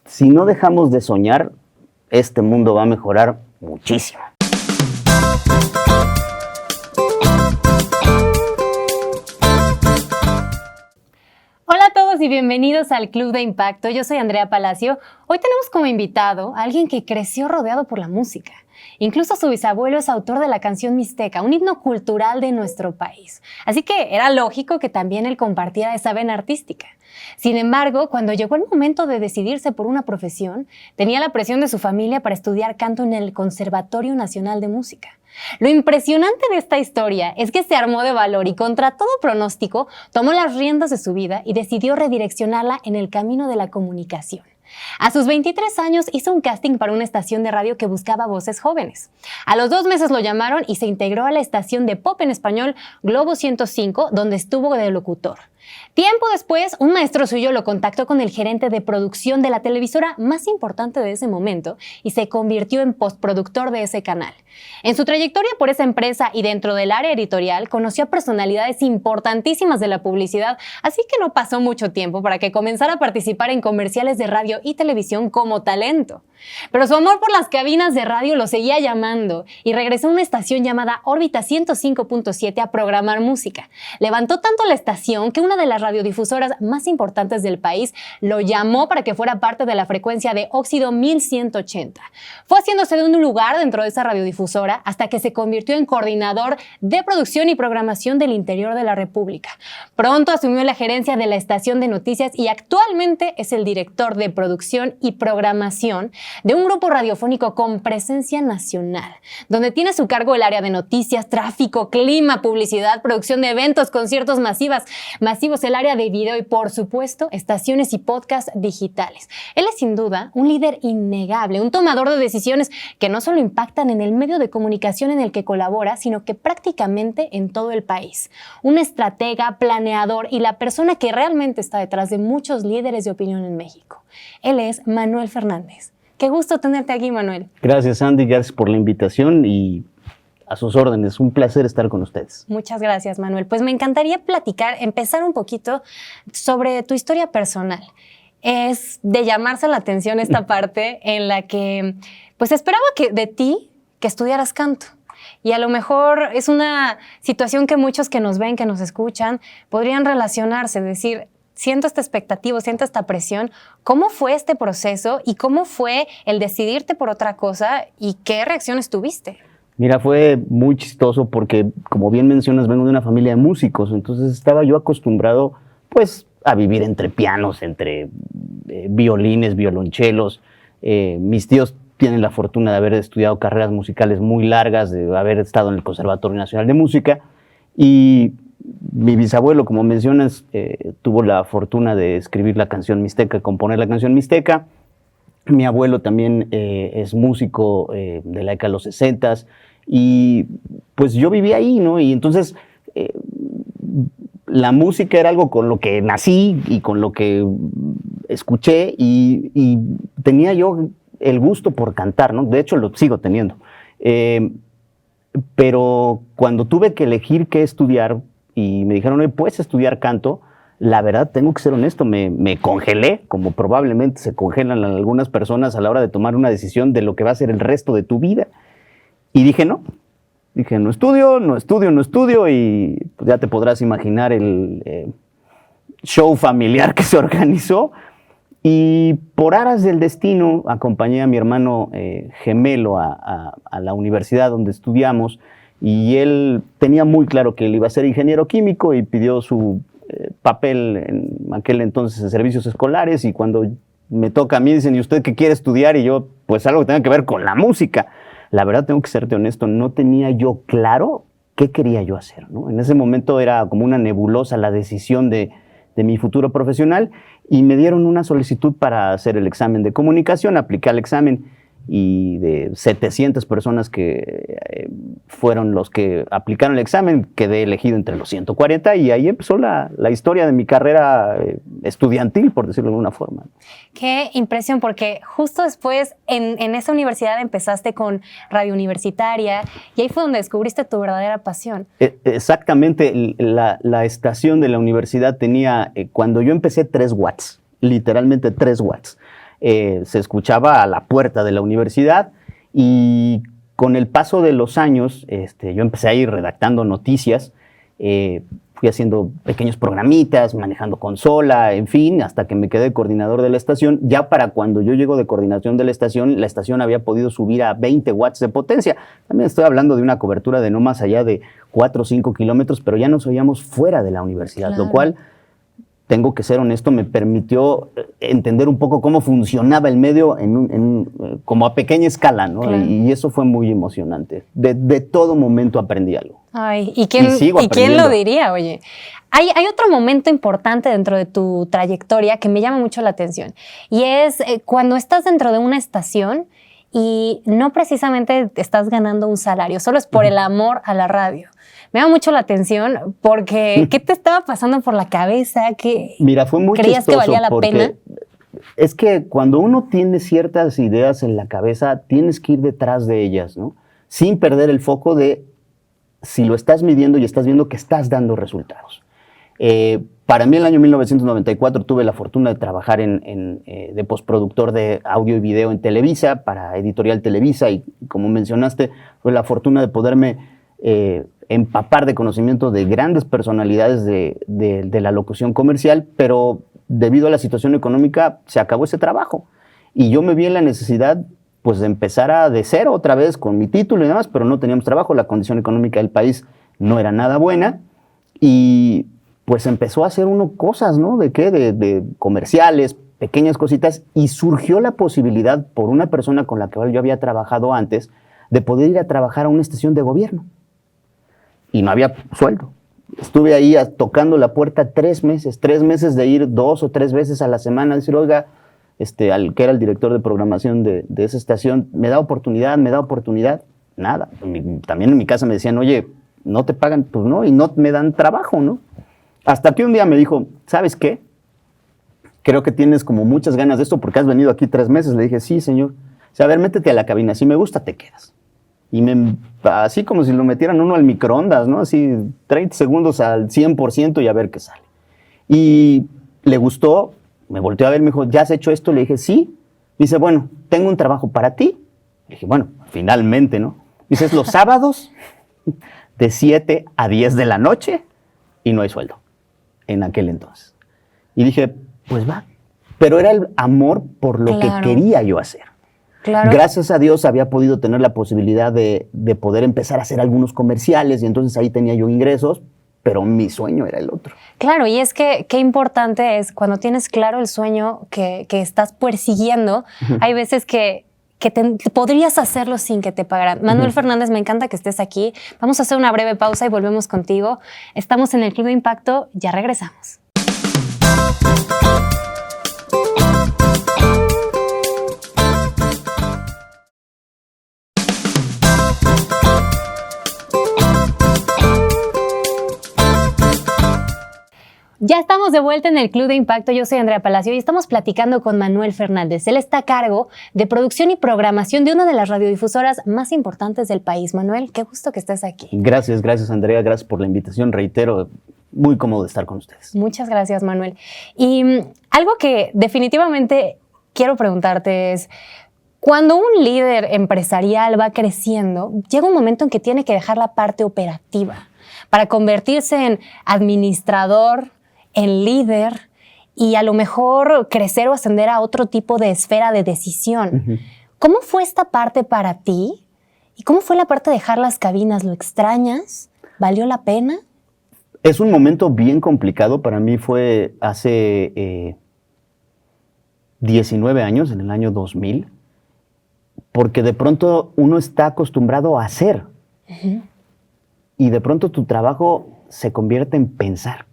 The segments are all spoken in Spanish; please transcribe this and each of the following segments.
si no dejamos de soñar, este mundo va a mejorar muchísimo. Hola a todos y bienvenidos al Club de Impacto. Yo soy Andrea Palacio. Hoy tenemos como invitado a alguien que creció rodeado por la música. Incluso su bisabuelo es autor de la canción Mixteca, un himno cultural de nuestro país. Así que era lógico que también él compartiera esa vena artística. Sin embargo, cuando llegó el momento de decidirse por una profesión, tenía la presión de su familia para estudiar canto en el Conservatorio Nacional de Música. Lo impresionante de esta historia es que se armó de valor y contra todo pronóstico tomó las riendas de su vida y decidió redireccionarla en el camino de la comunicación. A sus 23 años hizo un casting para una estación de radio que buscaba voces jóvenes. A los 2 meses lo llamaron y se integró a la estación de pop en español Globo 105, donde estuvo de locutor. Tiempo después, un maestro suyo lo contactó con el gerente de producción de la televisora más importante de ese momento y se convirtió en postproductor de ese canal. En su trayectoria por esa empresa y dentro del área editorial, conoció a personalidades importantísimas de la publicidad, así que no pasó mucho tiempo para que comenzara a participar en comerciales de radio y televisión como talento. Pero su amor por las cabinas de radio lo seguía llamando y regresó a una estación llamada Órbita 105.7 a programar música. Levantó tanto la estación que una de las radiodifusoras más importantes del país lo llamó para que fuera parte de la frecuencia de Óxido 1180. Fue haciéndose de un lugar dentro de esa radiodifusora hasta que se convirtió en coordinador de producción y programación del interior de la República. Pronto asumió la gerencia de la estación de noticias y actualmente es el director de producción y programación de un grupo radiofónico con presencia nacional, donde tiene a su cargo el área de noticias, tráfico, clima, publicidad, producción de eventos, conciertos masivos, el área de video y, por supuesto, estaciones y podcasts digitales. Él es sin duda un líder innegable, un tomador de decisiones que no solo impactan en el medio de comunicación en el que colabora, sino que prácticamente en todo el país. Un estratega, planeador y la persona que realmente está detrás de muchos líderes de opinión en México. Él es Manuel Fernández. Qué gusto tenerte aquí, Manuel. Gracias, Andy. Gracias por la invitación y a sus órdenes. Un placer estar con ustedes. Muchas gracias, Manuel. Pues me encantaría empezar un poquito sobre tu historia personal. Es de llamarse la atención esta parte en la que pues esperaba de ti que estudiaras canto. Y a lo mejor es una situación que muchos que nos ven, que nos escuchan, podrían relacionarse, decir, siento esta expectativa, siento esta presión. ¿Cómo fue este proceso y cómo fue el decidirte por otra cosa y qué reacciones tuviste? Mira, fue muy chistoso porque, como bien mencionas, vengo de una familia de músicos, entonces estaba yo acostumbrado, pues, a vivir entre pianos, entre violines, violonchelos. Mis tíos tienen la fortuna de haber estudiado carreras musicales muy largas, de haber estado en el Conservatorio Nacional de Música, y mi bisabuelo, como mencionas, tuvo la fortuna de escribir la canción Mixteca, componer la canción Mixteca. Mi abuelo también es músico de la década de los 60s, y pues yo vivía ahí, ¿no? Y entonces la música era algo con lo que nací y con lo que escuché, y tenía yo el gusto por cantar, ¿no? De hecho, lo sigo teniendo. Pero cuando tuve que elegir qué estudiar y me dijeron, oye, ¿puedes estudiar canto? La verdad, tengo que ser honesto, me congelé, como probablemente se congelan algunas personas a la hora de tomar una decisión de lo que va a ser el resto de tu vida. Y dije, no. Dije, no estudio, y pues ya te podrás imaginar el show familiar que se organizó. Y por aras del destino, acompañé a mi hermano gemelo a la universidad donde estudiamos, y él tenía muy claro que él iba a ser ingeniero químico y pidió su papel en aquel entonces en servicios escolares, y cuando me toca a mí dicen, ¿y usted qué quiere estudiar? Y yo, pues algo que tenga que ver con la música. La verdad, tengo que serte honesto, no tenía yo claro qué quería yo hacer, ¿no? En ese momento era como una nebulosa la decisión de mi futuro profesional, y me dieron una solicitud para hacer el examen de comunicación. Apliqué al examen, y de 700 personas que fueron los que aplicaron el examen, quedé elegido entre los 140, y ahí empezó la historia de mi carrera estudiantil, por decirlo de alguna forma. Qué impresión, porque justo después en esa universidad empezaste con Radio Universitaria, y ahí fue donde descubriste tu verdadera pasión. Exactamente, la estación de la universidad tenía, cuando yo empecé, 3 watts, literalmente 3 watts. se escuchaba a la puerta de la universidad y con el paso de los años yo empecé a ir redactando noticias, fui haciendo pequeños programitas, manejando consola, en fin, hasta que me quedé coordinador de la estación. Ya para cuando yo llego de coordinación de la estación había podido subir a 20 watts de potencia. También estoy hablando de una cobertura de no más allá de 4 o 5 kilómetros, pero ya nos oíamos fuera de la universidad, Claro. lo cual, tengo que ser honesto, me permitió entender un poco cómo funcionaba el medio como a pequeña escala, ¿no? Claro. Y eso fue muy emocionante. De todo momento aprendí algo. Ay, ¿y quién sigo quién aprendiendo. lo diría, oye? Hay otro momento importante dentro de tu trayectoria que me llama mucho la atención y es cuando estás dentro de una estación y no precisamente te estás ganando un salario, solo es por el amor a la radio. Me llama mucho la atención porque ¿qué te estaba pasando por la cabeza? ¿Qué Mira, fue muy creías que chistoso valía la porque pena? es que cuando uno tiene ciertas ideas en la cabeza, tienes que ir detrás de ellas, ¿no? Sin perder el foco de si lo estás midiendo y estás viendo que estás dando resultados. Para mí, en el año 1994 tuve la fortuna de trabajar de postproductor de audio y video en Televisa, para Editorial Televisa, y como mencionaste, fue la fortuna de poderme empapar de conocimiento de grandes personalidades de la locución comercial, pero debido a la situación económica se acabó ese trabajo. Y yo me vi en la necesidad pues de empezar de cero otra vez con mi título y demás, pero no teníamos trabajo, la condición económica del país no era nada buena y pues empezó a hacer uno cosas, ¿no? De comerciales, pequeñas cositas, y surgió la posibilidad por una persona con la que yo había trabajado antes de poder ir a trabajar a una estación de gobierno. Y no había sueldo. Estuve ahí tocando la puerta 3 meses de ir 2 o 3 veces a la semana a decir, oiga, al que era el director de programación de esa estación, me da oportunidad, nada. También en mi casa me decían, oye, no te pagan, pues no, y no me dan trabajo, ¿no? Hasta que un día me dijo, ¿sabes qué? Creo que tienes como muchas ganas de esto porque has venido aquí 3 meses. Le dije, sí, señor. O sea, a ver, métete a la cabina, si me gusta, te quedas. Y así como si lo metieran uno al microondas, ¿no? Así 30 segundos al 100% y a ver qué sale. Y le gustó, me volteó a ver, me dijo, ¿ya has hecho esto? Le dije, sí. Dice, bueno, tengo un trabajo para ti. Le dije, bueno, finalmente, ¿no? Dice, es los sábados de 7 a 10 de la noche y no hay sueldo en aquel entonces. Y dije, pues va. Pero era el amor por lo Claro. que quería yo hacer. Claro. Gracias a Dios había podido tener la posibilidad de poder empezar a hacer algunos comerciales y entonces ahí tenía yo ingresos, pero mi sueño era el otro. Claro, y es que qué importante es cuando tienes claro el sueño que estás persiguiendo, hay veces que podrías hacerlo sin que te pagaran. Manuel Fernández, me encanta que estés aquí. Vamos a hacer una breve pausa y volvemos contigo. Estamos en el Club de Impacto, ya regresamos. Ya estamos de vuelta en el Club de Impacto. Yo soy Andrea Palacio y estamos platicando con Manuel Fernández. Él está a cargo de producción y programación de una de las radiodifusoras más importantes del país. Manuel, qué gusto que estés aquí. Gracias, Andrea. Gracias por la invitación. Reitero, muy cómodo estar con ustedes. Muchas gracias, Manuel. Y algo que definitivamente quiero preguntarte es, cuando un líder empresarial va creciendo, llega un momento en que tiene que dejar la parte operativa para convertirse en administrador, en líder y a lo mejor crecer o ascender a otro tipo de esfera de decisión. ¿Cómo fue esta parte para ti? ¿Y cómo fue la parte de dejar las cabinas? ¿Lo extrañas? ¿Valió la pena? Es un momento bien complicado. Para mí fue hace 19 años, en el año 2000, porque de pronto uno está acostumbrado a hacer y de pronto tu trabajo se convierte en pensar.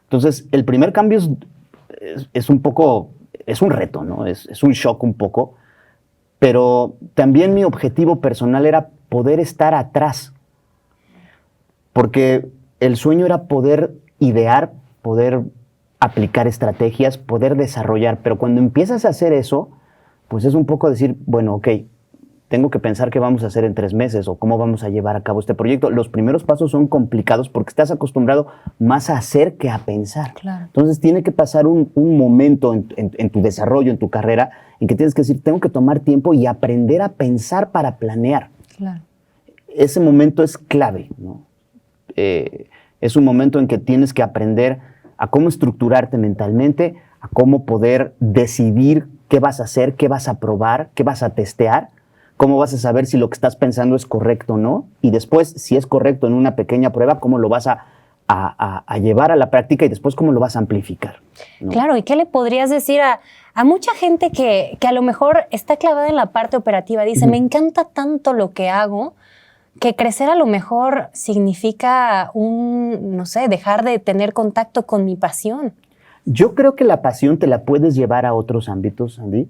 Entonces, el primer cambio es un poco, es un reto, ¿no? Es un shock un poco, pero también mi objetivo personal era poder estar atrás, porque el sueño era poder idear, poder aplicar estrategias, poder desarrollar, pero cuando empiezas a hacer eso, pues es un poco decir, bueno, ok, tengo que pensar qué vamos a hacer en 3 meses o cómo vamos a llevar a cabo este proyecto. Los primeros pasos son complicados porque estás acostumbrado más a hacer que a pensar. Claro. Entonces tiene que pasar un momento en tu desarrollo, en tu carrera, en que tienes que decir, tengo que tomar tiempo y aprender a pensar para planear. Claro. Ese momento es clave, ¿no? Es un momento en que tienes que aprender a cómo estructurarte mentalmente, a cómo poder decidir qué vas a hacer, qué vas a probar, qué vas a testear, cómo vas a saber si lo que estás pensando es correcto o no, y después, si es correcto en una pequeña prueba, cómo lo vas a llevar a la práctica y después cómo lo vas a amplificar, ¿no? Claro, ¿y qué le podrías decir a mucha gente que a lo mejor está clavada en la parte operativa? Dice, me encanta tanto lo que hago, que crecer a lo mejor significa no sé, dejar de tener contacto con mi pasión. Yo creo que la pasión te la puedes llevar a otros ámbitos, Andy.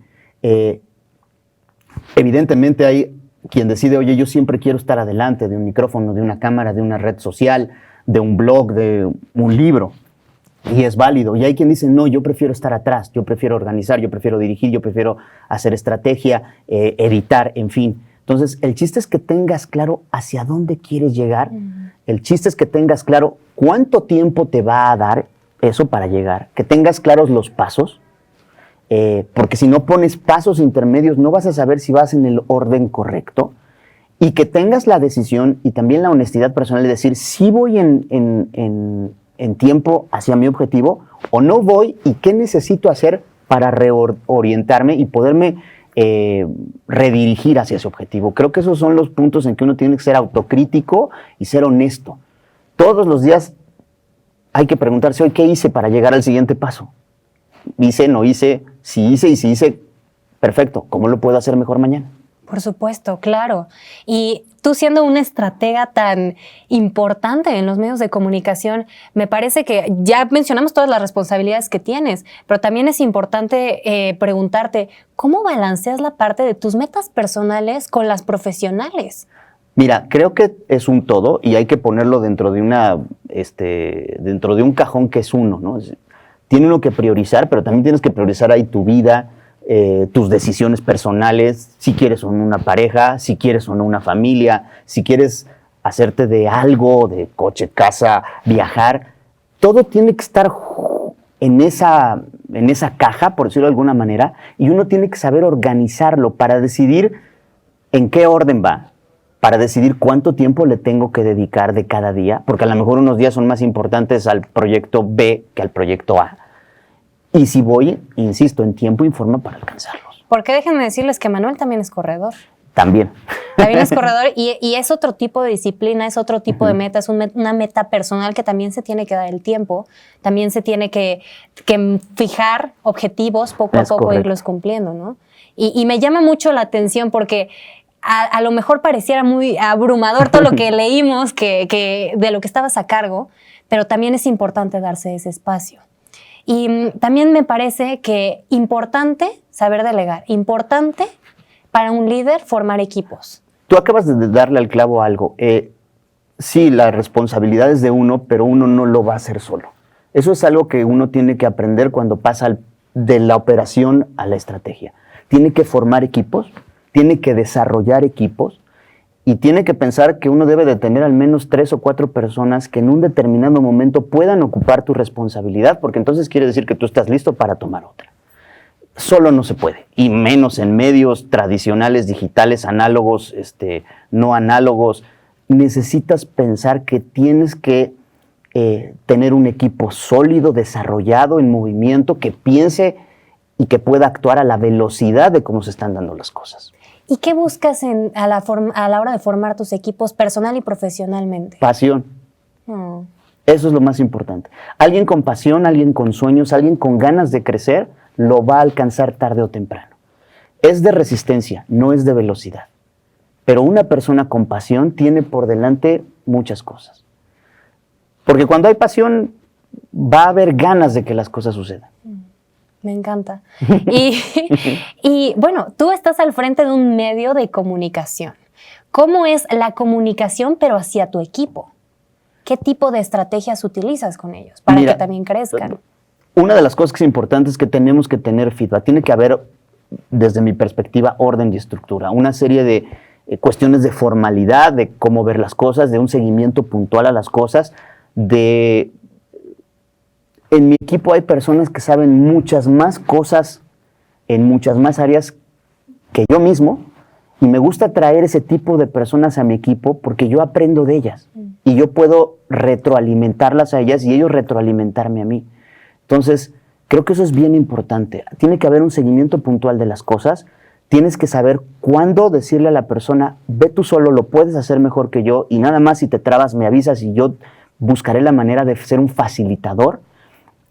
Evidentemente hay quien decide, oye, yo siempre quiero estar adelante de un micrófono, de una cámara, de una red social, de un blog, de un libro, y es válido. Y hay quien dice, no, yo prefiero estar atrás, yo prefiero organizar, yo prefiero dirigir, yo prefiero hacer estrategia, editar, en fin. Entonces, el chiste es que tengas claro hacia dónde quieres llegar. El chiste es que tengas claro cuánto tiempo te va a dar eso para llegar, que tengas claros los pasos, porque si no pones pasos intermedios no vas a saber si vas en el orden correcto, y que tengas la decisión y también la honestidad personal de decir si voy en tiempo hacia mi objetivo o no voy, y qué necesito hacer para reorientarme y poderme redirigir hacia ese objetivo. Creo que esos son los puntos en que uno tiene que ser autocrítico y ser honesto. Todos los días hay que preguntarse, hoy, ¿qué hice para llegar al siguiente paso? ¿Hice, no hice? Si hice y si hice, perfecto. ¿Cómo lo puedo hacer mejor mañana? Por supuesto, claro. Y tú siendo una estratega tan importante en los medios de comunicación, me parece que ya mencionamos todas las responsabilidades que tienes, pero también es importante preguntarte, ¿cómo balanceas la parte de tus metas personales con las profesionales? Mira, creo que es un todo y hay que ponerlo dentro de dentro de un cajón que es uno, ¿no? Tiene uno que priorizar, pero también tienes que priorizar ahí tu vida, tus decisiones personales, si quieres o no una pareja, si quieres o no una familia, si quieres hacerte de algo, de coche, casa, viajar. Todo tiene que estar en esa caja, por decirlo de alguna manera, y uno tiene que saber organizarlo para decidir en qué orden va, para decidir cuánto tiempo le tengo que dedicar de cada día, porque a lo mejor unos días son más importantes al proyecto B que al proyecto A. Y si voy, insisto, en tiempo y forma para alcanzarlos. Porque déjenme decirles que Manuel también es corredor. También. También es corredor y es otro tipo de disciplina, es otro tipo de meta, es una meta personal que también se tiene que dar el tiempo, también se tiene que fijar objetivos poco a poco e irlos cumpliendo, ¿no? Y me llama mucho la atención porque a lo mejor pareciera muy abrumador todo lo que leímos que de lo que estabas a cargo, pero también es importante darse ese espacio. Y también me parece que importante saber delegar, importante para un líder formar equipos. Tú acabas de darle al clavo a algo. Sí, la responsabilidad es de uno, pero uno no lo va a hacer solo. Eso es algo que uno tiene que aprender cuando pasa de la operación a la estrategia. Tiene que formar equipos, tiene que desarrollar equipos y tiene que pensar que uno debe de tener al menos 3 o 4 personas que en un determinado momento puedan ocupar tu responsabilidad, porque entonces quiere decir que tú estás listo para tomar otra. Solo no se puede, y menos en medios tradicionales, digitales, análogos, no análogos. Necesitas pensar que tienes que tener un equipo sólido, desarrollado, en movimiento, que piense y que pueda actuar a la velocidad de cómo se están dando las cosas. ¿Y qué buscas a la hora de formar tus equipos personal y profesionalmente? Pasión. Eso es lo más importante. Alguien con pasión, alguien con sueños, alguien con ganas de crecer, lo va a alcanzar tarde o temprano. Es de resistencia, no es de velocidad. Pero una persona con pasión tiene por delante muchas cosas. Porque cuando hay pasión, va a haber ganas de que las cosas sucedan. Me encanta. Y bueno, tú estás al frente de un medio de comunicación. ¿Cómo es la comunicación, pero hacia tu equipo? ¿Qué tipo de estrategias utilizas con ellos para que también crezcan? Una de las cosas que es importante es que tenemos que tener feedback. Tiene que haber desde mi perspectiva, orden y estructura. Una serie de cuestiones de formalidad, de cómo ver las cosas, de un seguimiento puntual a las cosas, en mi equipo hay personas que saben muchas más cosas en muchas más áreas que yo mismo, y me gusta traer ese tipo de personas a mi equipo porque yo aprendo de ellas y yo puedo retroalimentarlas a ellas y ellos retroalimentarme a mí. Entonces, creo que eso es bien importante. Tiene que haber un seguimiento puntual de las cosas. Tienes que saber cuándo decirle a la persona, ve tú solo, lo puedes hacer mejor que yo, y nada más si te trabas me avisas y yo buscaré la manera de ser un facilitador.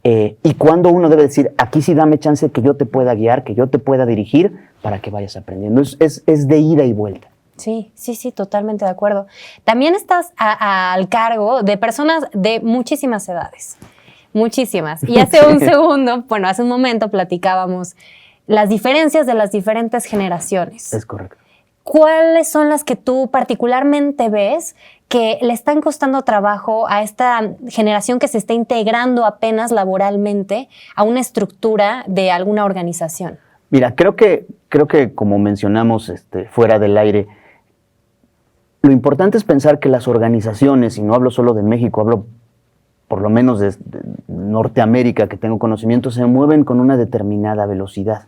Y cuando uno debe decir, aquí sí dame chance que yo te pueda guiar, que yo te pueda dirigir para que vayas aprendiendo. Es de ida y vuelta. Sí, totalmente de acuerdo. También estás al cargo de personas de muchísimas edades, muchísimas. Y hace hace un momento platicábamos las diferencias de las diferentes generaciones. Es correcto. ¿Cuáles son las que tú particularmente ves que le están costando trabajo a esta generación que se está integrando apenas laboralmente a una estructura de alguna organización? Mira, creo que como mencionamos fuera del aire, lo importante es pensar que las organizaciones, y no hablo solo de México, hablo por lo menos de Norteamérica, que tengo conocimiento, se mueven con una determinada velocidad.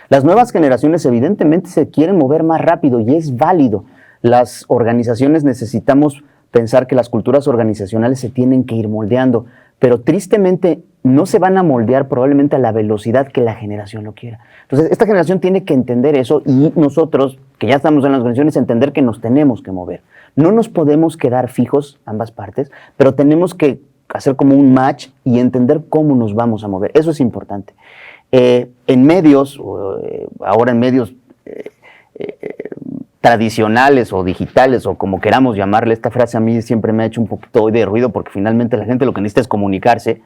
Las nuevas generaciones evidentemente se quieren mover más rápido y es válido. Las organizaciones necesitamos pensar que las culturas organizacionales se tienen que ir moldeando, pero tristemente no se van a moldear probablemente a la velocidad que la generación lo quiera. Entonces, esta generación tiene que entender eso y nosotros, que ya estamos en las organizaciones, entender que nos tenemos que mover. No nos podemos quedar fijos, ambas partes, pero tenemos que hacer como un match y entender cómo nos vamos a mover. Eso es importante. En medios, ahora en medios tradicionales o digitales o como queramos llamarle, esta frase a mí siempre me ha hecho un poquito de ruido porque finalmente la gente lo que necesita es comunicarse.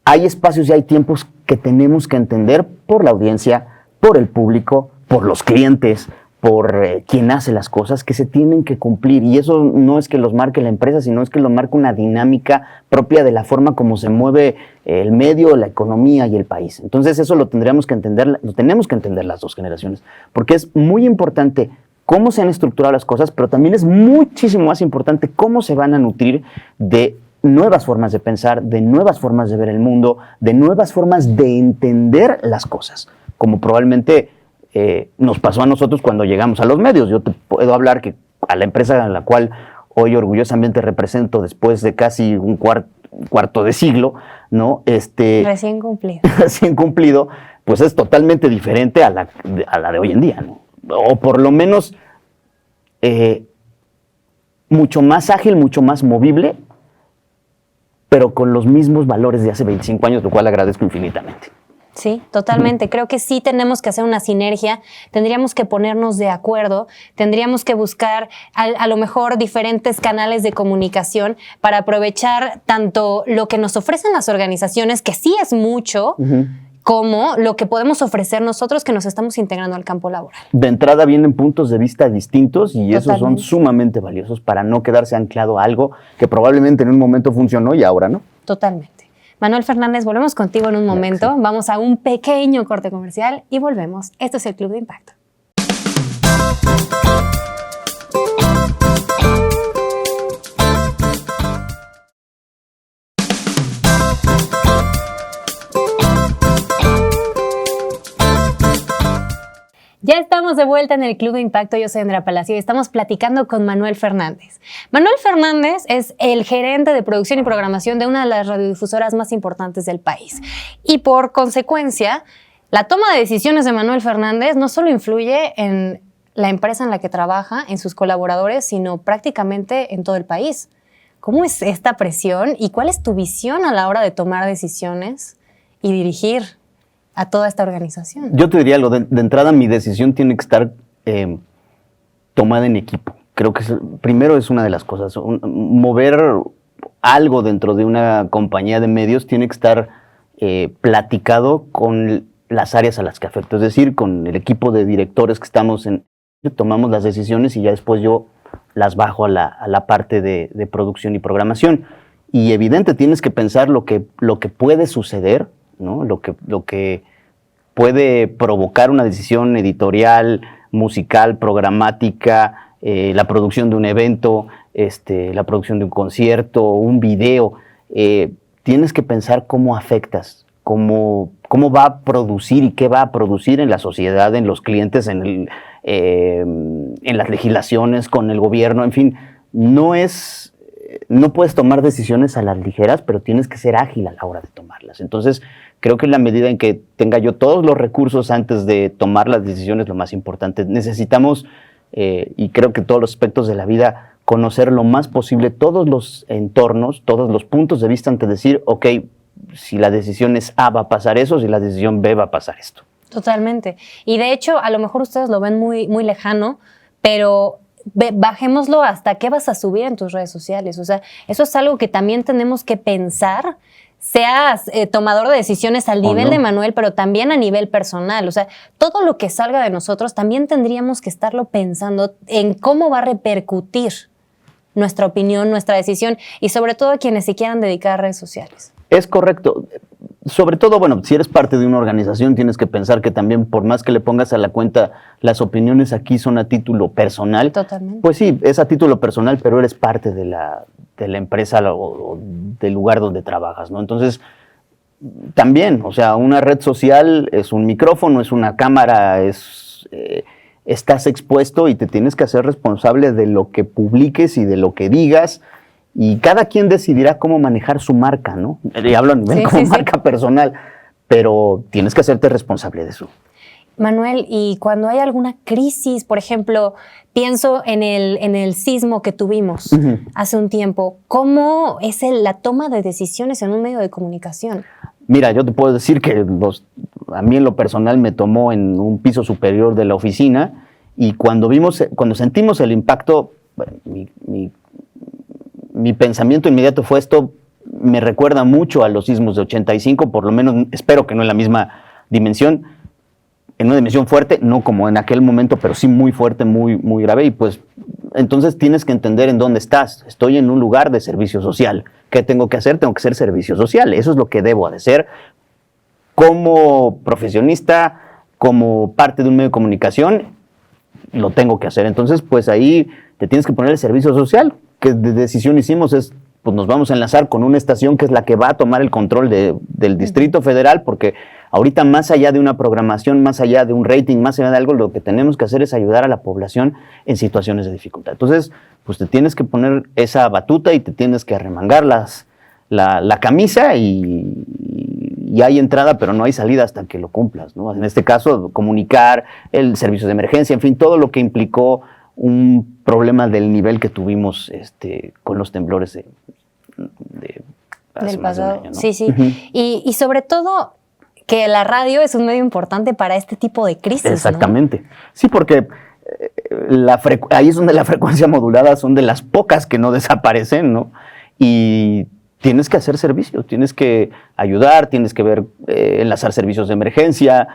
Hay espacios y hay tiempos que tenemos que entender por la audiencia, por el público, por los clientes, por quien hace las cosas, que se tienen que cumplir. Y eso no es que los marque la empresa, sino es que lo marca una dinámica propia de la forma como se mueve el medio, la economía y el país. Entonces eso lo tenemos que entender las dos generaciones, porque es muy importante cómo se han estructurado las cosas, pero también es muchísimo más importante cómo se van a nutrir de nuevas formas de pensar, de nuevas formas de ver el mundo, de nuevas formas de entender las cosas, como probablemente nos pasó a nosotros cuando llegamos a los medios. Yo te puedo hablar que a la empresa a la cual hoy orgullosamente represento después de casi un cuarto de siglo, ¿no? Recién cumplido. Recién cumplido, pues es totalmente diferente a la de hoy en día, ¿no? O por lo menos mucho más ágil, mucho más movible, pero con los mismos valores de hace 25 años, lo cual agradezco infinitamente. Sí, totalmente. Creo que sí tenemos que hacer una sinergia, tendríamos que ponernos de acuerdo, tendríamos que buscar a lo mejor diferentes canales de comunicación para aprovechar tanto lo que nos ofrecen las organizaciones, que sí es mucho, como lo que podemos ofrecer nosotros que nos estamos integrando al campo laboral. De entrada vienen puntos de vista distintos y esos son sumamente valiosos para no quedarse anclado a algo que probablemente en un momento funcionó y ahora no. Totalmente. Manuel Fernández, volvemos contigo en un momento. Gracias. Vamos a un pequeño corte comercial y volvemos. Esto es el Club de Impacto. Ya estamos de vuelta en el Club de Impacto. Yo soy Andrea Palacio y estamos platicando con Manuel Fernández. Manuel Fernández es el gerente de producción y programación de una de las radiodifusoras más importantes del país. Y por consecuencia, la toma de decisiones de Manuel Fernández no solo influye en la empresa en la que trabaja, en sus colaboradores, sino prácticamente en todo el país. ¿Cómo es esta presión y cuál es tu visión a la hora de tomar decisiones y dirigir a toda esta organización? Yo te diría algo, de entrada mi decisión tiene que estar tomada en equipo. Creo que primero es una de las cosas. Mover algo dentro de una compañía de medios tiene que estar platicado con las áreas a las que afecta. Es decir, con el equipo de directores que estamos tomamos las decisiones y ya después yo las bajo a la parte de producción y programación. Y evidente, tienes que pensar lo que puede suceder, ¿no? Lo que puede provocar una decisión editorial, musical, programática, la producción de un evento, la producción de un concierto, un video. Tienes que pensar cómo afectas, cómo va a producir y qué va a producir en la sociedad, en los clientes, en las legislaciones, con el gobierno, en fin. No puedes tomar decisiones a las ligeras, pero tienes que ser ágil a la hora de tomarlas. Entonces, creo que en la medida en que tenga yo todos los recursos antes de tomar las decisiones, lo más importante, necesitamos, y creo que todos los aspectos de la vida, conocer lo más posible todos los entornos, todos los puntos de vista antes de decir, ok, si la decisión es A va a pasar eso, si la decisión B va a pasar esto. Totalmente. Y de hecho, a lo mejor ustedes lo ven muy, muy lejano, pero bajémoslo hasta qué vas a subir en tus redes sociales. O sea, eso es algo que también tenemos que pensar, seas tomador de decisiones al nivel de Manuel, pero también a nivel personal. O sea, todo lo que salga de nosotros también tendríamos que estarlo pensando en cómo va a repercutir nuestra opinión, nuestra decisión, y sobre todo a quienes se quieran dedicar a redes sociales. Es correcto. Sobre todo, bueno, si eres parte de una organización, tienes que pensar que también, por más que le pongas a la cuenta, las opiniones aquí son a título personal. Totalmente. Pues sí, es a título personal, pero eres parte de la empresa o del lugar donde trabajas, ¿no? Entonces, también, o sea, una red social es un micrófono, es una cámara, estás expuesto y te tienes que hacer responsable de lo que publiques y de lo que digas. Y cada quien decidirá cómo manejar su marca, ¿no? Y hablo a nivel como marca personal, pero tienes que hacerte responsable de eso. Manuel, y cuando hay alguna crisis, por ejemplo, pienso en el sismo que tuvimos hace un tiempo, ¿cómo es la toma de decisiones en un medio de comunicación? Mira, yo te puedo decir que a mí en lo personal me tomó en un piso superior de la oficina y cuando sentimos el impacto, bueno, mi pensamiento inmediato fue esto me recuerda mucho a los sismos de 85, por lo menos espero que no en la misma dimensión, en una dimensión fuerte, no como en aquel momento, pero sí muy fuerte, muy, muy grave, y pues entonces tienes que entender en dónde estás. Estoy en un lugar de servicio social. ¿Qué tengo que hacer? Tengo que hacer servicio social. Eso es lo que debo de hacer como profesionista, como parte de un medio de comunicación, lo tengo que hacer. Entonces, pues ahí te tienes que poner el servicio social. ¿Qué decisión hicimos? Pues nos vamos a enlazar con una estación que es la que va a tomar el control del Distrito Federal, porque ahorita más allá de una programación, más allá de un rating, más allá de algo, lo que tenemos que hacer es ayudar a la población en situaciones de dificultad. Entonces, pues te tienes que poner esa batuta y te tienes que arremangar la camisa y hay entrada, pero no hay salida hasta que lo cumplas, ¿no? En este caso, comunicar, el servicio de emergencia, en fin, todo lo que implicó un problema del nivel que tuvimos con los temblores del pasado. Año, ¿no? Sí, sí. Y sobre todo que la radio es un medio importante para este tipo de crisis. Exactamente. ¿No? Sí, porque ahí es donde la frecuencia modulada son de las pocas que no desaparecen, ¿no? Y tienes que hacer servicio, tienes que ayudar, tienes que ver, enlazar servicios de emergencia,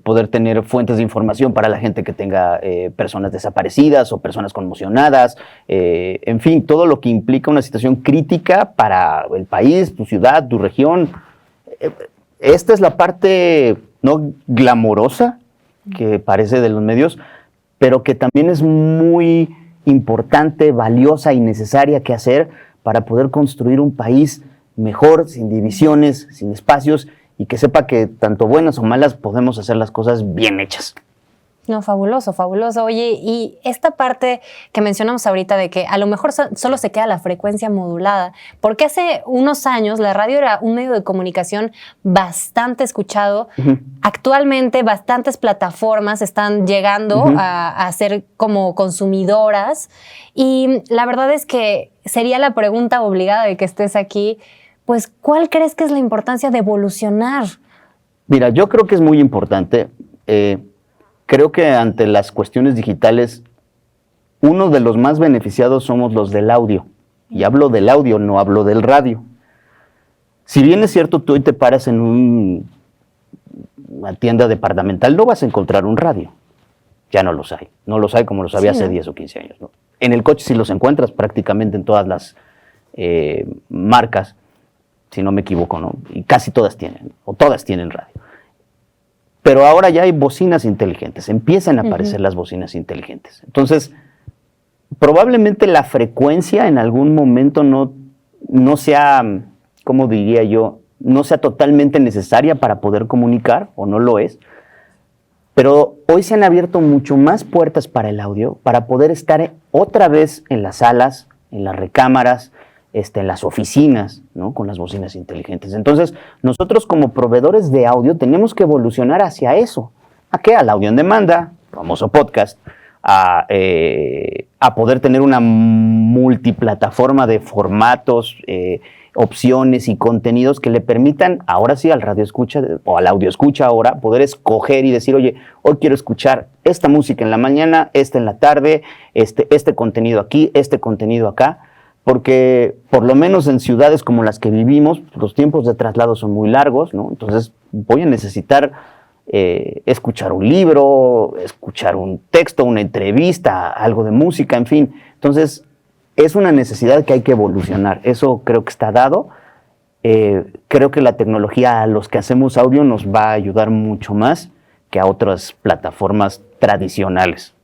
poder tener fuentes de información para la gente que tenga personas desaparecidas o personas conmocionadas, en fin, todo lo que implica una situación crítica para el país, tu ciudad, tu región. Esta es la parte no glamorosa que parece de los medios, pero que también es muy importante, valiosa y necesaria que hacer para poder construir un país mejor, sin divisiones, sin espacios, y que sepa que tanto buenas o malas podemos hacer las cosas bien hechas. No, fabuloso, fabuloso. Oye, y esta parte que mencionamos ahorita de que a lo mejor solo se queda la frecuencia modulada, porque hace unos años la radio era un medio de comunicación bastante escuchado. Actualmente bastantes plataformas están llegando a ser como consumidoras, y la verdad es que sería la pregunta obligada de que estés aquí, pues, ¿cuál crees que es la importancia de evolucionar? Mira, yo creo que es muy importante. Creo que ante las cuestiones digitales, uno de los más beneficiados somos los del audio. Y hablo del audio, no hablo del radio. Si bien es cierto, tú hoy te paras en una tienda departamental, no vas a encontrar un radio. Ya no los hay. No los hay como los había hace 10 o 15 años, ¿no? En el coche sí los encuentras prácticamente en todas las marcas, si no me equivoco, ¿no? Y casi todas tienen, o todas tienen radio. Pero ahora ya hay bocinas inteligentes, empiezan a aparecer las bocinas inteligentes. Entonces, probablemente la frecuencia en algún momento no sea, ¿cómo diría yo? No sea totalmente necesaria para poder comunicar, o no lo es. Pero hoy se han abierto mucho más puertas para el audio, para poder estar otra vez en las salas, en las recámaras, en las oficinas, ¿no? Con las bocinas inteligentes. Entonces, nosotros como proveedores de audio tenemos que evolucionar hacia eso. ¿A qué? Al audio en demanda, famoso podcast, a poder tener una multiplataforma de formatos, opciones y contenidos que le permitan, ahora sí, al radio escucha o al audio escucha ahora, poder escoger y decir, oye, hoy quiero escuchar esta música en la mañana, esta en la tarde, este contenido aquí, este contenido acá, porque por lo menos en ciudades como las que vivimos, los tiempos de traslado son muy largos, ¿no? Entonces voy a necesitar escuchar un libro, escuchar un texto, una entrevista, algo de música, en fin. Entonces, es una necesidad que hay que evolucionar. Eso creo que está dado. Creo que la tecnología a los que hacemos audio nos va a ayudar mucho más que a otras plataformas tradicionales.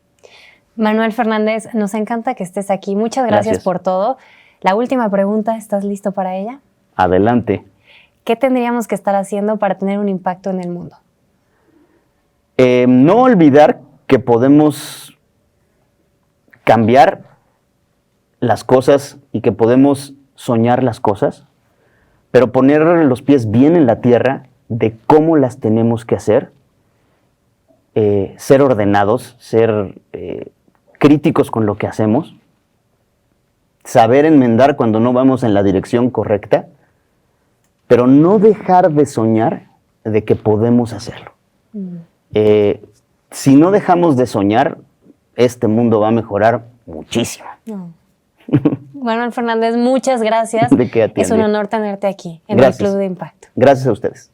Manuel Fernández, nos encanta que estés aquí. Muchas gracias por todo. La última pregunta, ¿estás listo para ella? Adelante. ¿Qué tendríamos que estar haciendo para tener un impacto en el mundo? No olvidar que podemos cambiar las cosas y que podemos soñar las cosas, pero poner los pies bien en la tierra de cómo las tenemos que hacer, ser ordenados, ser críticos con lo que hacemos, saber enmendar cuando no vamos en la dirección correcta, pero no dejar de soñar de que podemos hacerlo. Si no dejamos de soñar, este mundo va a mejorar muchísimo. Manuel Fernández, muchas gracias. ¿De qué atiende? Es un honor tenerte aquí en Gracias. el Club de Impacto. Gracias a ustedes.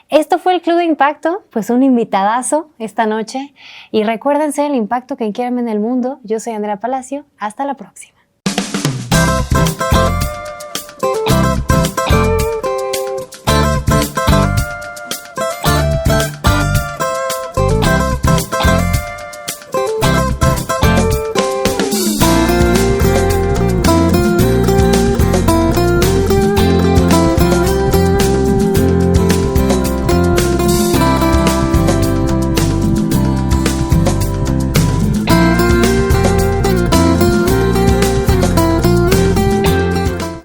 Esto fue el Club de Impacto, pues un invitadazo esta noche. Y recuérdense el impacto que quieran en el mundo. Yo soy Andrea Palacio. Hasta la próxima.